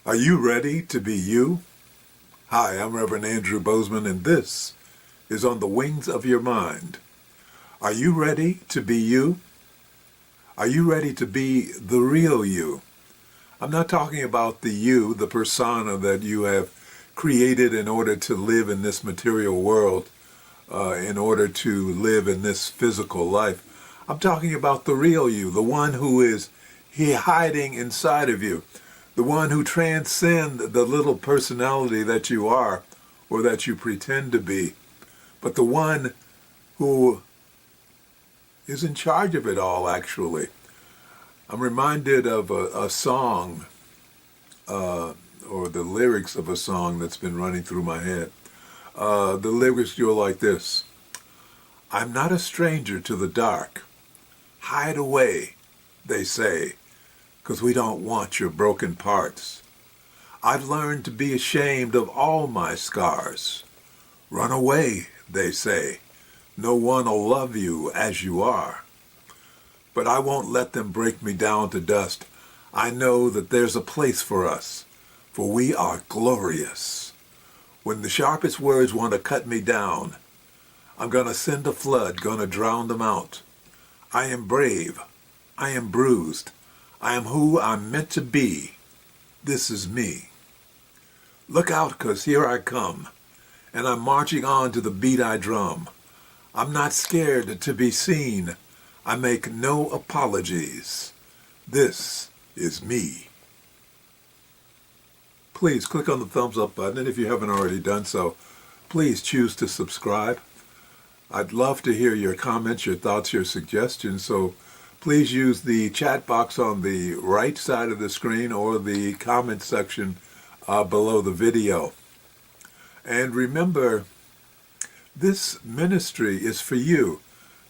Are you ready to be you? Hi, I'm Reverend Andrew Bozeman, and this is On the Wings of Your Mind. Are you ready to be you? Are you ready to be the real you? I'm not talking about the you, the persona that you have created in order to live in this material world, in order to live in this physical life. I'm talking about the real you, the one who is hiding inside of you, the one who transcends the little personality that you are or that you pretend to be, but the one who is in charge of it all, actually. I'm reminded of a song, or the lyrics of a song that's been running through my head. The lyrics go like this: I'm not a stranger to the dark. Hide away, they say, 'cause we don't want your broken parts. I've learned to be ashamed of all my scars. Run away, they say. No one'll love you as you are. But I won't let them break me down to dust. I know that there's a place for us, for we are glorious. When the sharpest words want to cut me down, I'm gonna send a flood, gonna drown them out. I am brave. I am bruised. I am who I'm meant to be. This is me. Look out, 'cause here I come, and I'm marching on to the beat I drum. I'm not scared to be seen. I make no apologies. This is me. Please click on the thumbs up button, and if you haven't already done so, please choose to subscribe. I'd love to hear your comments, your thoughts, your suggestions, so please use the chat box on the right side of the screen or the comment section below the video. And remember, this ministry is for you.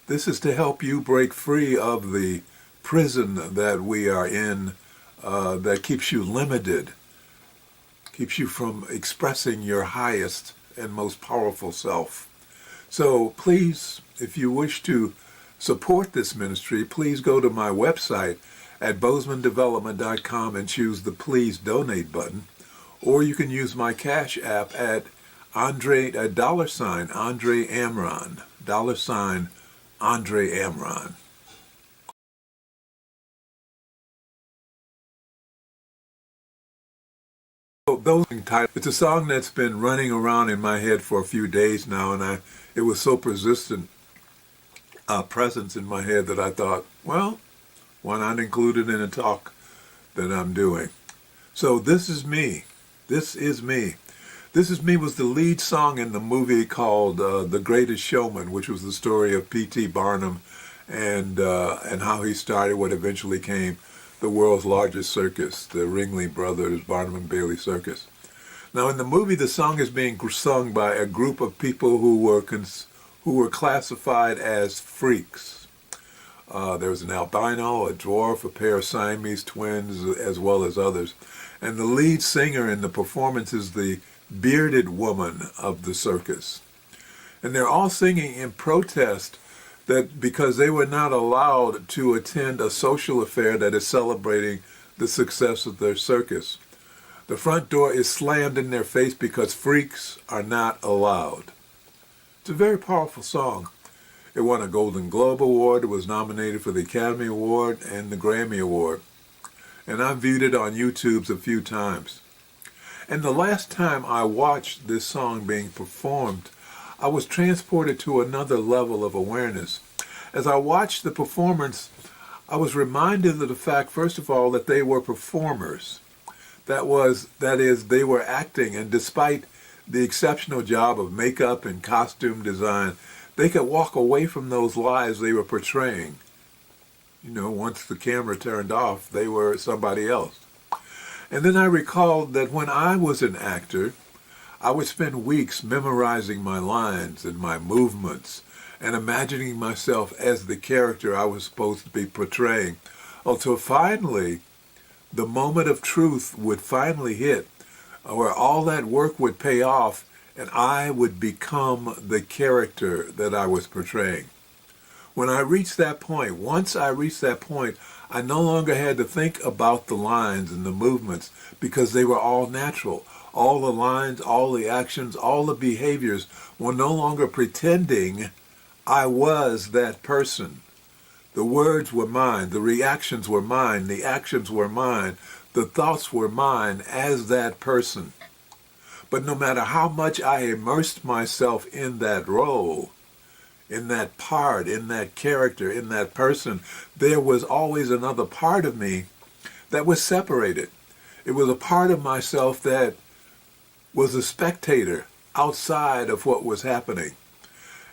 This is to help you break free of the prison that we are in, that keeps you limited, keeps you from expressing your highest and most powerful self. So please, if you wish to support this ministry, please go to my website at bozemandevelopment.com and choose the Please Donate button, or you can use my Cash App at $Andre Amron, $Andre Amron. It's a song that's been running around in my head for a few days now, and it was so persistent presence in my head that I thought, well, why not include it in a talk that I'm doing? So this is me. This is me. This is Me was the lead song in the movie called The Greatest Showman, which was the story of P.T. Barnum and how he started what eventually became the world's largest circus, the Ringling Brothers Barnum and Bailey Circus. Now, in the movie, the song is being sung by a group of people who were classified as freaks. There was an albino, a dwarf, a pair of Siamese twins, as well as others. And the lead singer in the performance is the bearded woman of the circus. And they're all singing in protest that because they were not allowed to attend a social affair that is celebrating the success of their circus. The front door is slammed in their face because freaks are not allowed. It's a very powerful song. It won a Golden Globe Award, it was nominated for the Academy Award and the Grammy Award. And I've viewed it on YouTube a few times. And the last time I watched this song being performed, I was transported to another level of awareness. As I watched the performance, I was reminded of the fact, first of all, that they were performers. That is, they were acting, and despite the exceptional job of makeup and costume design, they could walk away from those lives they were portraying. You know, once the camera turned off, they were somebody else. And then I recalled that when I was an actor, I would spend weeks memorizing my lines and my movements and imagining myself as the character I was supposed to be portraying, until finally the moment of truth would finally hit, where all that work would pay off and I would become the character that I was portraying. When I reached that point, once I reached that point, I no longer had to think about the lines and the movements because they were all natural. All the lines, all the actions, all the behaviors were no longer pretending I was that person. The words were mine, the reactions were mine, the actions were mine, the thoughts were mine as that person. But no matter how much I immersed myself in that role, in that part, in that character, in that person, there was always another part of me that was separated. It was a part of myself that was a spectator outside of what was happening.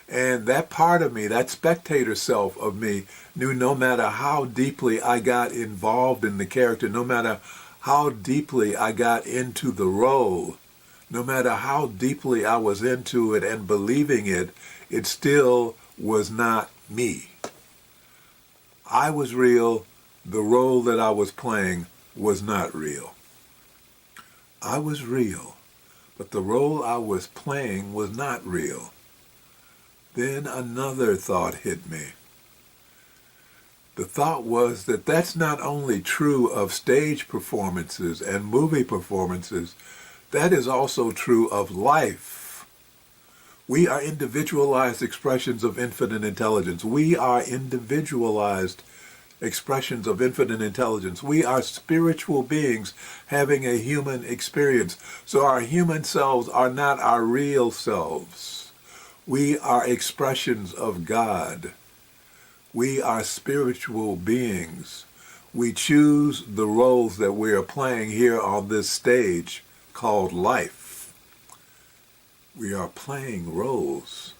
And that part of me, that spectator self of me, knew no matter how deeply I got involved in the character, no matter how deeply I got into the role, no matter how deeply I was into it and believing it, it still was not me. I was real. The role that I was playing was not real. I was real, but the role I was playing was not real. Then another thought hit me. The thought was that that's not only true of stage performances and movie performances, that is also true of life. We are individualized expressions of infinite intelligence. We are individualized expressions of infinite intelligence. We are spiritual beings having a human experience. So our human selves are not our real selves. We are expressions of God. We are spiritual beings. We choose the roles that we are playing here on this stage called life. We are playing roles.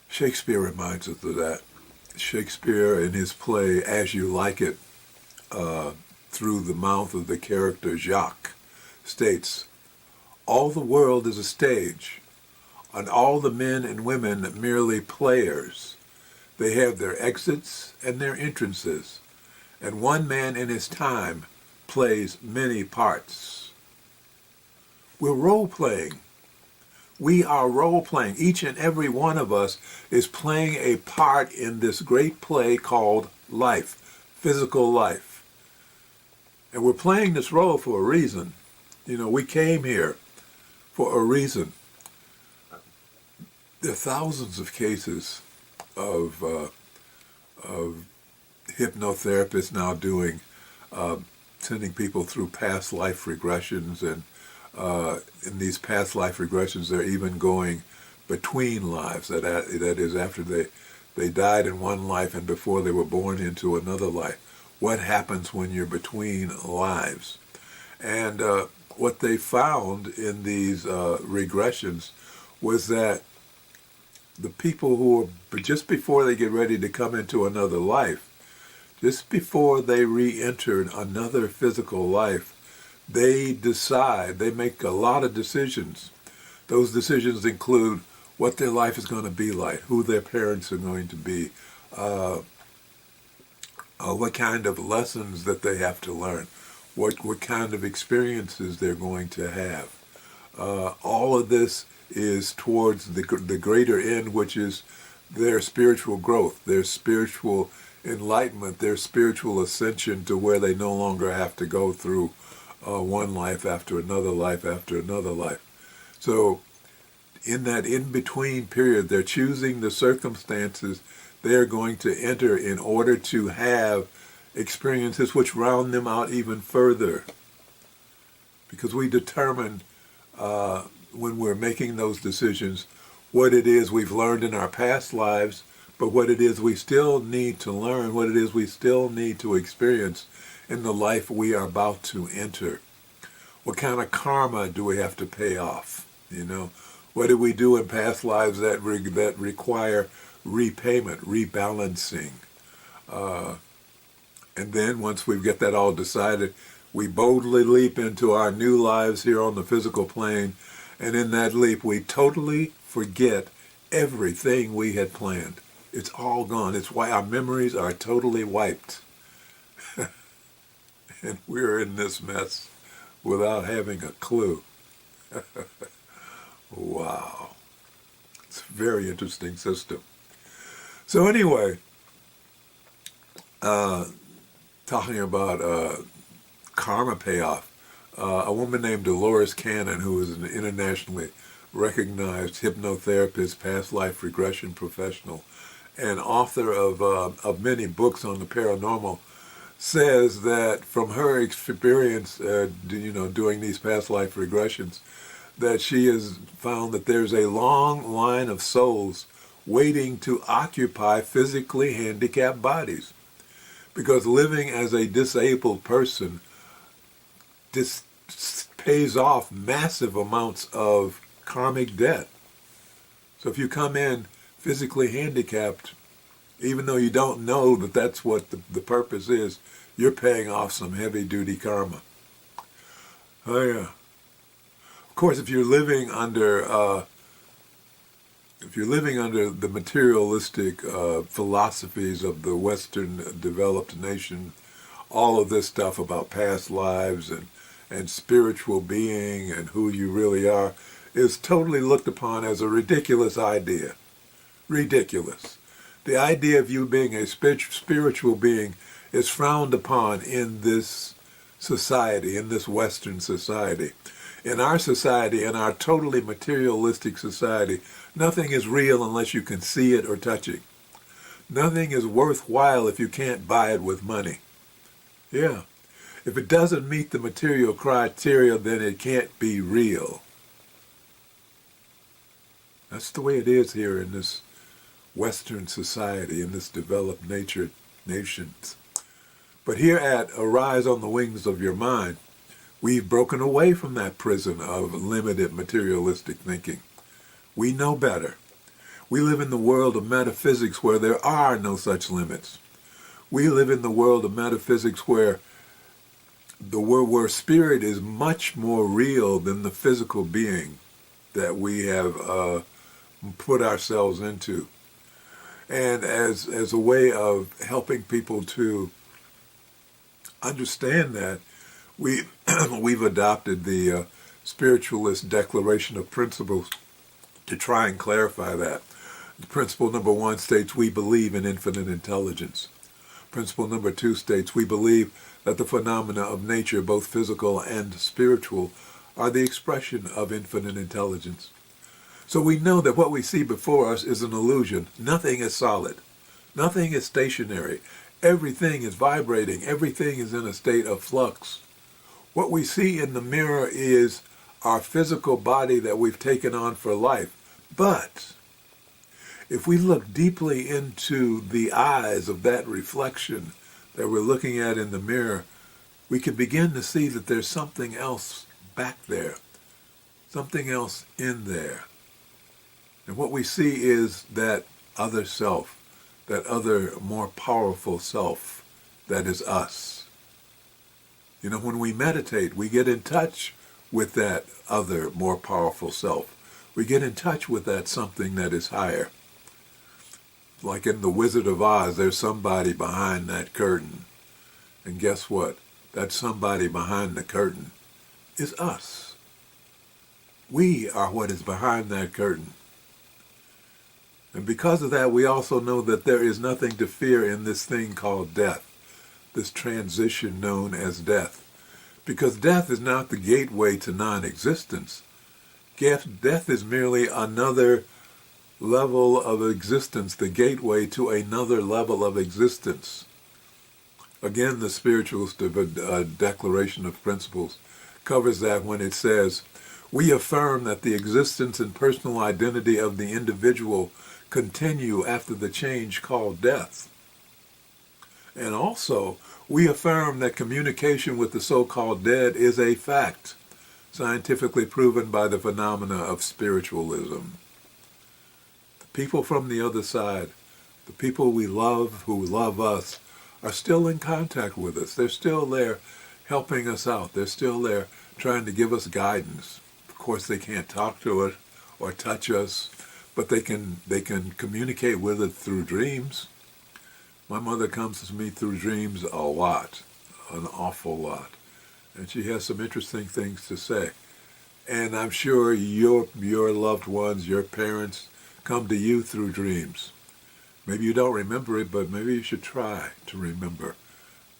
Shakespeare reminds us of that. Shakespeare, in his play As You Like It, through the mouth of the character Jacques, states, "All the world is a stage, and all the men and women merely players. They have their exits and their entrances, and one man in his time plays many parts." We're role-playing. We are role-playing. Each and every one of us is playing a part in this great play called life, physical life. And we're playing this role for a reason. You know, we came here for a reason. There are thousands of cases of hypnotherapists now doing, sending people through past life regressions, and in these past life regressions, they're even going between lives. That is, after they died in one life and before they were born into another life. What happens when you're between lives? And what they found in these regressions was that the people who are, just before they get ready to come into another life, just before they re-entered another physical life, they decide, they make a lot of decisions. Those decisions include what their life is going to be like, who their parents are going to be, what kind of lessons that they have to learn, what kind of experiences they're going to have. All of this is towards the greater end, which is their spiritual growth, their spiritual enlightenment, their spiritual ascension to where they no longer have to go through one life after another life after another life. So in that in-between period, they're choosing the circumstances they're going to enter in order to have experiences which round them out even further. Because we determine when we're making those decisions what it is we've learned in our past lives, but what it is we still need to learn, what it is we still need to experience in the life we are about to enter. What kind of karma do we have to pay off? You know, what did we do in past lives that require repayment, rebalancing? And then once we get that all decided, we boldly leap into our new lives here on the physical plane, and in that leap we totally forget everything we had planned. It's all gone. It's why our memories are totally wiped. And we're in this mess without having a clue. Wow. It's a very interesting system. So anyway, talking about karma payoff, a woman named Dolores Cannon, who is an internationally recognized hypnotherapist, past life regression professional, and author of many books on the paranormal, says that from her experience, doing these past life regressions, that she has found that there's a long line of souls waiting to occupy physically handicapped bodies. Because living as a disabled person pays off massive amounts of karmic debt. So if you come in physically handicapped, even though you don't know that that's what the purpose is, you're paying off some heavy-duty karma. Oh yeah. Of course, if you're living under the materialistic philosophies of the Western developed nation, all of this stuff about past lives and spiritual being and who you really are is totally looked upon as a ridiculous idea. Ridiculous. The idea of you being a spiritual being is frowned upon in this society, in this Western society. In our society, in our totally materialistic society, nothing is real unless you can see it or touch it. Nothing is worthwhile if you can't buy it with money. Yeah. If it doesn't meet the material criteria, then it can't be real. That's the way it is here in this Western society, in this developed nations. But here at Arise on the Wings of Your Mind, we've broken away from that prison of limited materialistic thinking. We know better. We live in the world of metaphysics where there are no such limits. We live in the world of metaphysics where spirit is much more real than the physical being that we have put ourselves into. And as a way of helping people to understand that, we've adopted the spiritualist declaration of principles to try and clarify that. Principle number 1 states we believe in infinite intelligence. Principle number 2 states we believe that the phenomena of nature, both physical and spiritual, are the expression of infinite intelligence. So we know that what we see before us is an illusion. Nothing is solid. Nothing is stationary. Everything is vibrating. Everything is in a state of flux. What we see in the mirror is our physical body that we've taken on for life. But if we look deeply into the eyes of that reflection that we're looking at in the mirror, we can begin to see that there's something else back there, something else in there. And what we see is that other self, that other more powerful self that is us. You know, when we meditate, we get in touch with that other more powerful self. We get in touch with that something that is higher. Like in The Wizard of Oz, there's somebody behind that curtain. And guess what? That somebody behind the curtain is us. We are what is behind that curtain. And because of that, we also know that there is nothing to fear in this thing called death, this transition known as death. Because death is not the gateway to non-existence. Death is merely another level of existence, the gateway to another level of existence. Again, the spiritualist declaration of principles covers that when it says, we affirm that the existence and personal identity of the individual continue after the change called death. And also, we affirm that communication with the so-called dead is a fact, scientifically proven by the phenomena of spiritualism. The people from the other side, the people we love who love us, are still in contact with us. They're still there helping us out. They're still there trying to give us guidance. Of course, they can't talk to us or touch us, but they can communicate with it through dreams. My mother comes to me through dreams a lot, an awful lot. And she has some interesting things to say. And I'm sure your loved ones, your parents, come to you through dreams. Maybe you don't remember it, but maybe you should try to remember.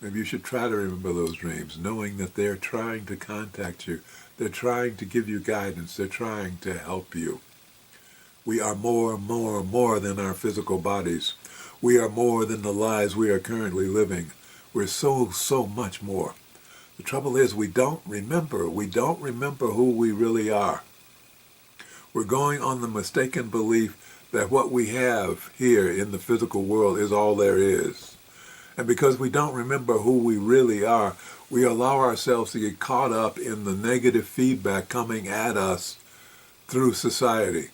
Maybe you should try to remember those dreams, knowing that they're trying to contact you. They're trying to give you guidance. They're trying to help you. We are more than our physical bodies. We are more than the lives we are currently living. We're so much more. The trouble is we don't remember. We don't remember who we really are. We're going on the mistaken belief that what we have here in the physical world is all there is. And because we don't remember who we really are, we allow ourselves to get caught up in the negative feedback coming at us through society.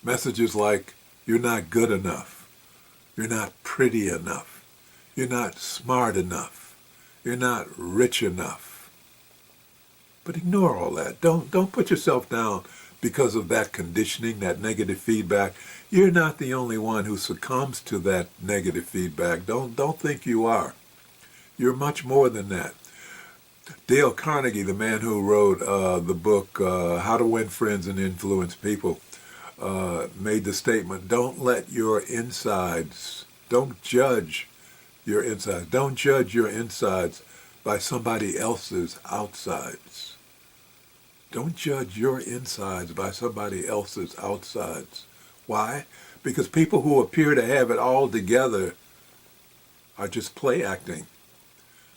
Messages like, you're not good enough, you're not pretty enough, you're not smart enough, you're not rich enough. But ignore all that. Don't put yourself down because of that conditioning, that negative feedback. You're not the only one who succumbs to that negative feedback. Don't think you are. You're much more than that. Dale Carnegie, the man who wrote the book How to Win Friends and Influence People, made the statement, don't judge your insides by somebody else's outsides. Don't judge your insides by somebody else's outsides. Why? Because people who appear to have it all together are just play acting.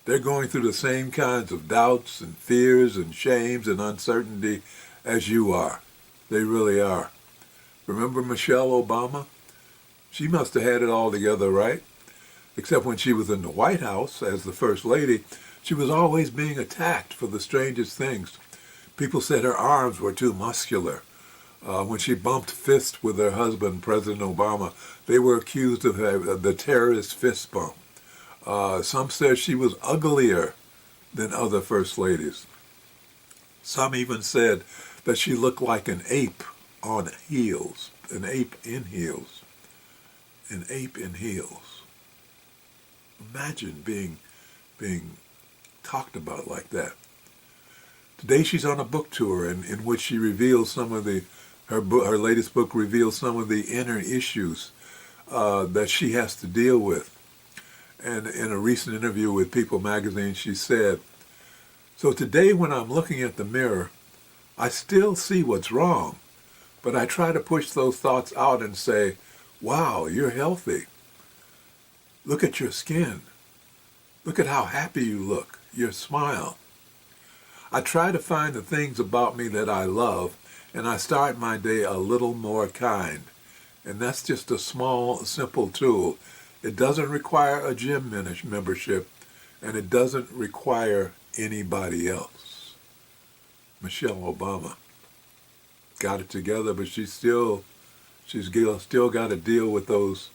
They're going through the same kinds of doubts and fears and shames and uncertainty as you are. They really are. Remember Michelle Obama? She must have had it all together, right? Except when she was in the White House as the First Lady, she was always being attacked for the strangest things. People said her arms were too muscular. When she bumped fists with her husband, President Obama, they were accused of the terrorist fist bump. Some said she was uglier than other First Ladies. Some even said that she looked like an ape on heels, an ape in heels, an ape in heels. Imagine being talked about like that. Today she's on a book tour in which she reveals her latest book reveals some of the inner issues that she has to deal with. And in a recent interview with People magazine, she said, so today when I'm looking at the mirror, I still see what's wrong. But I try to push those thoughts out and say, wow, you're healthy. Look at your skin. Look at how happy you look, your smile. I try to find the things about me that I love, and I start my day a little more kind. And that's just a small, simple tool. It doesn't require a gym membership, and it doesn't require anybody else. Michelle Obama got it together, but she's still got to deal with those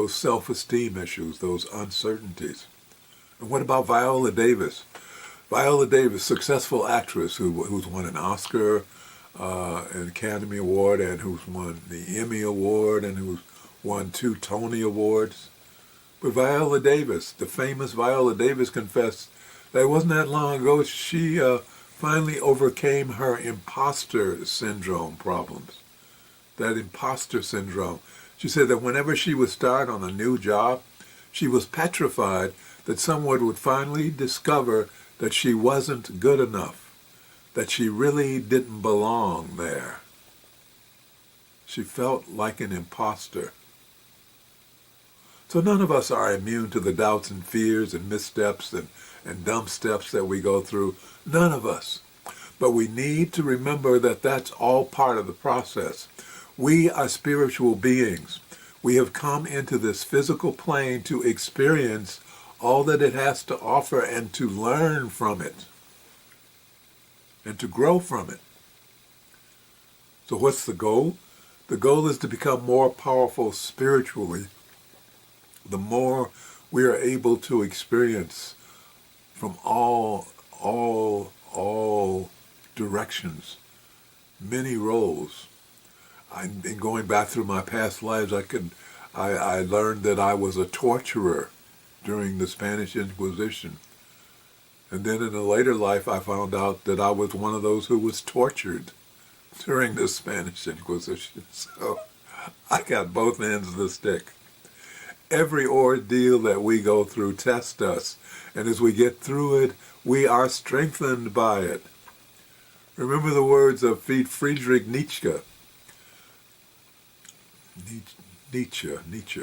self-esteem issues, those uncertainties. And what about Viola Davis? Viola Davis, successful actress who's won an Oscar, an Academy Award, and who's won the Emmy Award, and who's won 2 Tony Awards. But Viola Davis, the famous Viola Davis, confessed that it wasn't that long ago she finally overcame her imposter syndrome problems. That imposter syndrome. She said that whenever she would start on a new job, she was petrified that someone would finally discover that she wasn't good enough, that she really didn't belong there. She felt like an imposter. So none of us are immune to the doubts and fears and missteps and dumb steps that we go through. None of us. But we need to remember that that's all part of the process. We are spiritual beings. We have come into this physical plane to experience all that it has to offer and to learn from it and to grow from it. So what's the goal? The goal is to become more powerful spiritually. The more we are able to experience from all directions, many roles. In going back through my past lives, I learned that I was a torturer during the Spanish Inquisition. And then in a later life, I found out that I was one of those who was tortured during the Spanish Inquisition. So I got both ends of the stick. Every ordeal that we go through tests us. And as we get through it, we are strengthened by it. Remember the words of Friedrich Nietzsche. Nietzsche.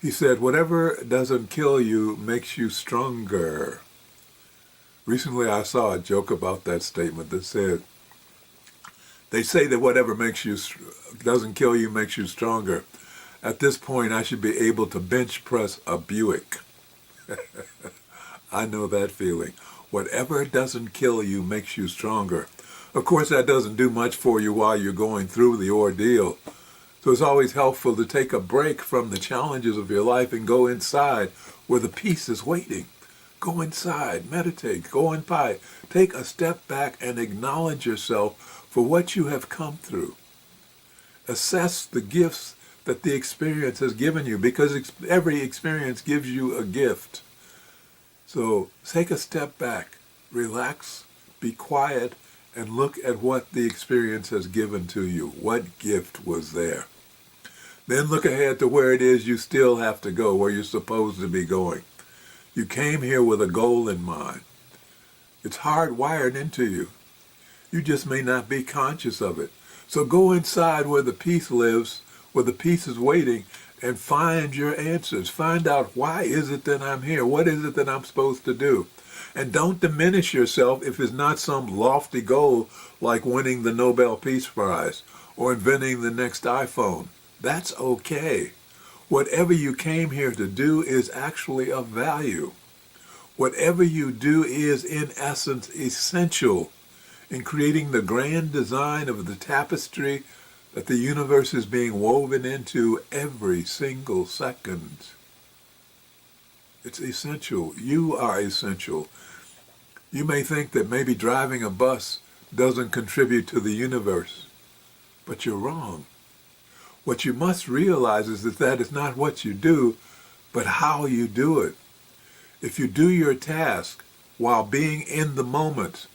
He said, whatever doesn't kill you makes you stronger. Recently I saw a joke about that statement that said, they say that whatever doesn't kill you makes you stronger. At this point, I should be able to bench press a Buick. I know that feeling. Whatever doesn't kill you makes you stronger. Of course, that doesn't do much for you while you're going through the ordeal. So it's always helpful to take a break from the challenges of your life and go inside where the peace is waiting. Go inside, meditate, go inside. Take a step back and acknowledge yourself for what you have come through. Assess the gifts that the experience has given you, because every experience gives you a gift. So take a step back, relax, be quiet, and look at what the experience has given to you. What gift was there? Then look ahead to where it is you still have to go, where you're supposed to be going. You came here with a goal in mind. It's hardwired into you. You just may not be conscious of it. So go inside where the peace lives, where the peace is waiting, and find your answers. Find out, why is it that I'm here? What is it that I'm supposed to do? And don't diminish yourself if it's not some lofty goal like winning the Nobel Peace Prize or inventing the next iPhone. That's okay. Whatever you came here to do is actually of value. Whatever you do is, in essence, essential in creating the grand design of the tapestry that the universe is being woven into every single second. It's essential. You are essential. You may think that maybe driving a bus doesn't contribute to the universe, but you're wrong. What you must realize is that is not what you do, but how you do it. If you do your task while being in the moment,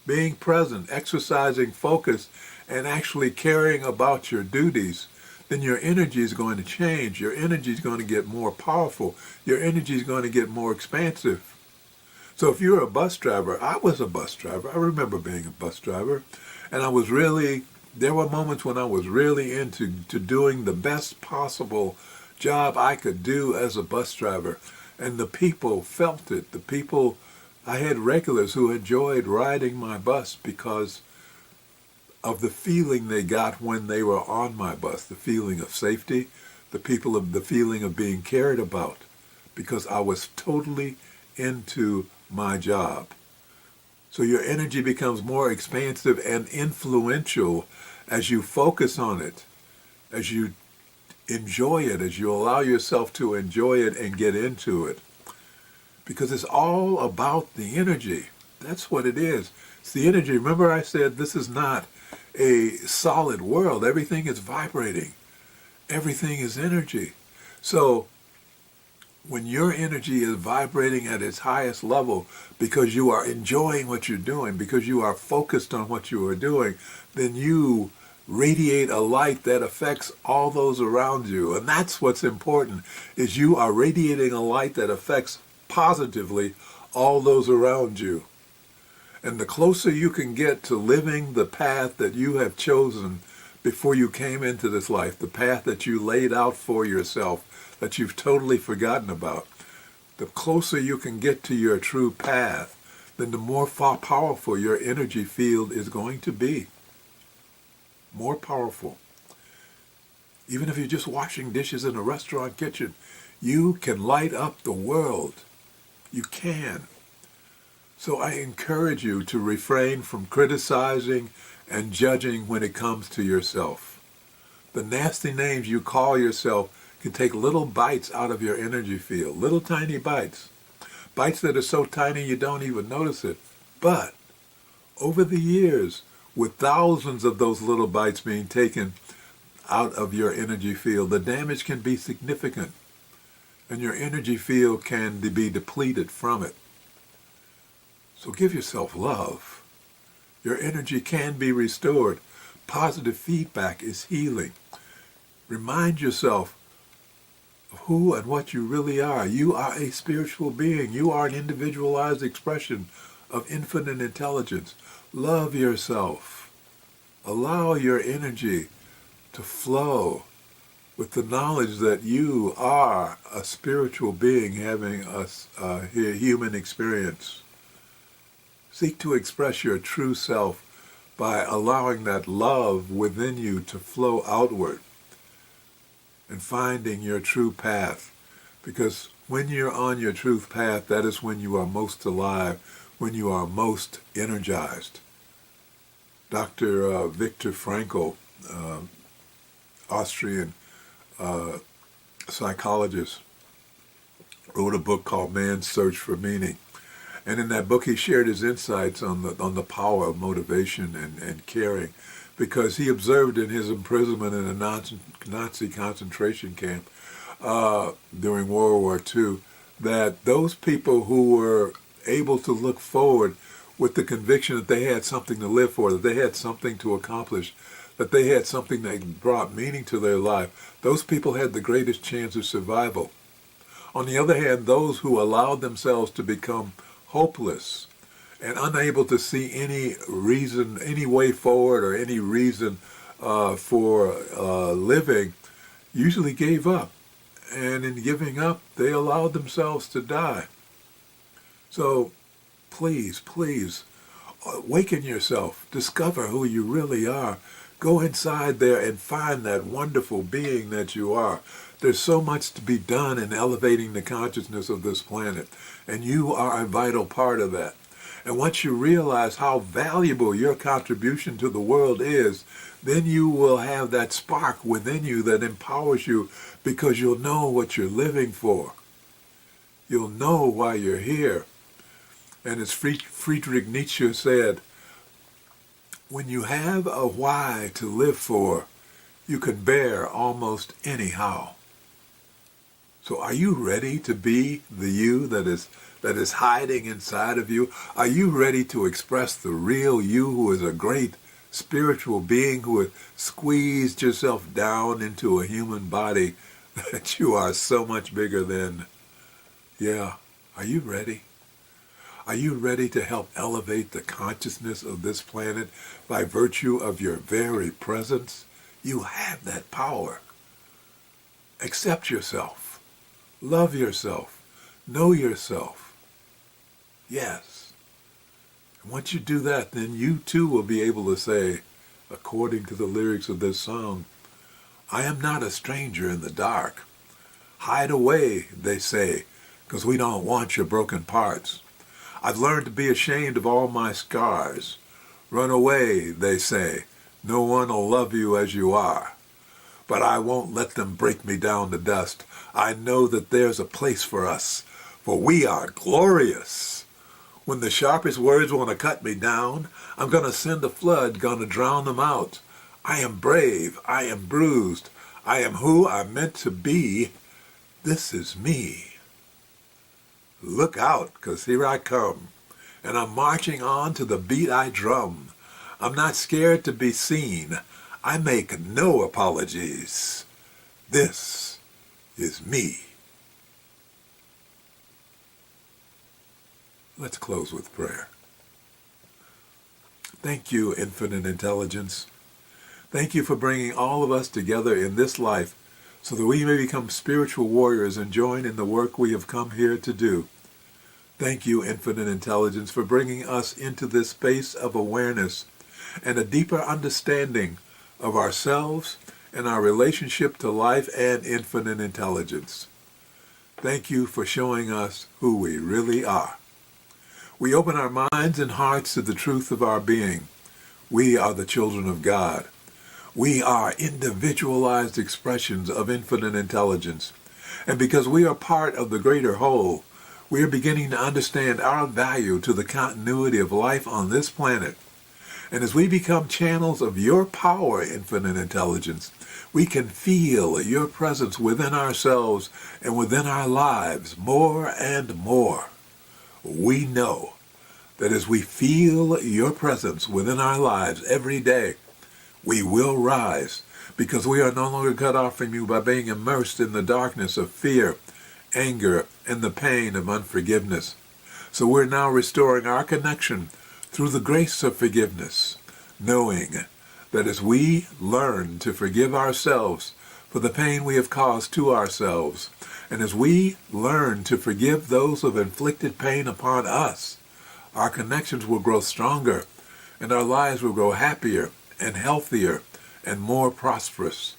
being present, exercising focus, and actually caring about your duties, then your energy is going to change. Your energy is going to get more powerful. Your energy is going to get more expansive. So if you're a bus driver, I was a bus driver. I remember being a bus driver. And there were moments when I was really into doing the best possible job I could do as a bus driver. And the people felt it. I had regulars who enjoyed riding my bus because of the feeling they got when they were on my bus, the feeling of safety, the feeling of being cared about, because I was totally into my job. So your energy becomes more expansive and influential as you focus on it, as you enjoy it, as you allow yourself to enjoy it and get into it. Because it's all about the energy. That's what it is. It's the energy. Remember I said this is not a solid world. Everything is vibrating. Everything is energy. So when your energy is vibrating at its highest level because you are enjoying what you're doing, because you are focused on what you are doing, then you radiate a light that affects all those around you. And that's what's important, is you are radiating a light that affects positively all those around you. And the closer you can get to living the path that you have chosen before you came into this life, the path that you laid out for yourself, that you've totally forgotten about, the closer you can get to your true path, then the more powerful your energy field is going to be. More powerful. Even if you're just washing dishes in a restaurant kitchen, you can light up the world. You can. So I encourage you to refrain from criticizing and judging when it comes to yourself. The nasty names you call yourself can take little bites out of your energy field, little tiny bites. Bites that are so tiny you don't even notice it. But over the years, with thousands of those little bites being taken out of your energy field, the damage can be significant. And your energy field can be depleted from it. So give yourself love. Your energy can be restored. Positive feedback is healing. Remind yourself of who and what you really are. You are a spiritual being. You are an individualized expression of infinite intelligence. Love yourself. Allow your energy to flow with the knowledge that you are a spiritual being having a human experience. Seek to express your true self by allowing that love within you to flow outward and finding your true path. Because when you're on your truth path, that is when you are most alive, when you are most energized. Dr. Viktor Frankl, Austrian psychologist, wrote a book called Man's Search for Meaning. And in that book, he shared his insights on the power of motivation and caring, because he observed in his imprisonment in a Nazi concentration camp during World War II that those people who were able to look forward with the conviction that they had something to live for, that they had something to accomplish, that they had something that brought meaning to their life, those people had the greatest chance of survival. On the other hand, those who allowed themselves to become hopeless and unable to see any reason, any way forward or any reason for living, usually gave up. And in giving up, they allowed themselves to die. So please, please, awaken yourself. Discover who you really are. Go inside there and find that wonderful being that you are. There's so much to be done in elevating the consciousness of this planet, and you are a vital part of that. And once you realize how valuable your contribution to the world is, then you will have that spark within you that empowers you, because you'll know what you're living for. You'll know why you're here. And as Friedrich Nietzsche said, when you have a why to live for, you can bear almost anyhow. So are you ready to be the you that is hiding inside of you? Are you ready to express the real you, who is a great spiritual being who has squeezed yourself down into a human body that you are so much bigger than? Yeah, are you ready? Are you ready to help elevate the consciousness of this planet by virtue of your very presence? You have that power. Accept yourself. Love yourself. Know yourself. Yes. And once you do that, then you too will be able to say, according to the lyrics of this song, I am not a stranger in the dark. Hide away, they say, because we don't want your broken parts. I've learned to be ashamed of all my scars. Run away, they say. No one will love you as you are. But I won't let them break me down to dust. I know that there's a place for us, for we are glorious. When the sharpest words want to cut me down, I'm going to send a flood, going to drown them out. I am brave. I am bruised. I am who I'm meant to be. This is me. Look out, 'cause here I come, and I'm marching on to the beat I drum. I'm not scared to be seen. I make no apologies. This is me. Let's close with prayer. Thank you, Infinite Intelligence. Thank you for bringing all of us together in this life so that we may become spiritual warriors and join in the work we have come here to do. Thank you, Infinite Intelligence, for bringing us into this space of awareness and a deeper understanding of ourselves and our relationship to life and infinite intelligence. Thank you for showing us who we really are. We open our minds and hearts to the truth of our being. We are the children of God. We are individualized expressions of infinite intelligence. And because we are part of the greater whole, we are beginning to understand our value to the continuity of life on this planet. And as we become channels of your power, infinite intelligence, we can feel your presence within ourselves and within our lives more and more. We know that as we feel your presence within our lives every day, we will rise. because we are no longer cut off from you by being immersed in the darkness of fear, anger, and the pain of unforgiveness. So we're now restoring our connection through the grace of forgiveness, knowing that as we learn to forgive ourselves for the pain we have caused to ourselves, and as we learn to forgive those who have inflicted pain upon us, our connections will grow stronger, and our lives will grow happier and healthier and more prosperous.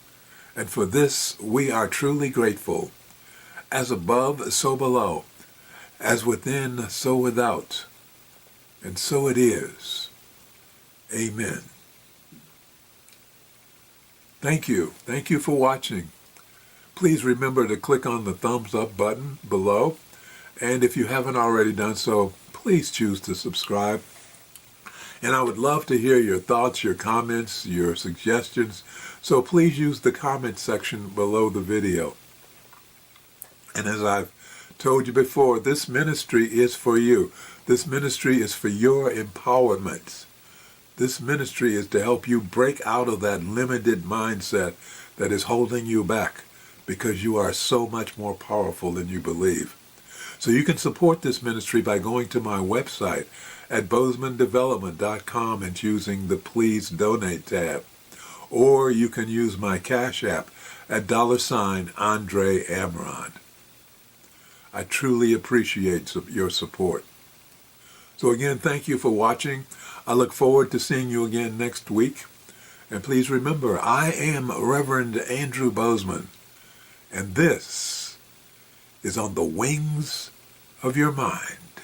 And for this we are truly grateful. As above, so below. As within, so without. And so it is. Amen. Thank you. Thank you for watching. Please remember to click on the thumbs up button below. And if you haven't already done so, please choose to subscribe. And I would love to hear your thoughts, your comments, your suggestions. So please use the comment section below the video. And as I've told you before, this ministry is for you. This ministry is for your empowerment. This ministry is to help you break out of that limited mindset that is holding you back, because you are so much more powerful than you believe. So you can support this ministry by going to my website at bozemandevelopment.com and choosing the Please Donate tab. Or you can use my Cash App at $Andre Amron. I truly appreciate your support. So again, thank you for watching. I look forward to seeing you again next week. And please remember, I am Reverend Andrew Bozeman, and this is On the Wings of Your Mind.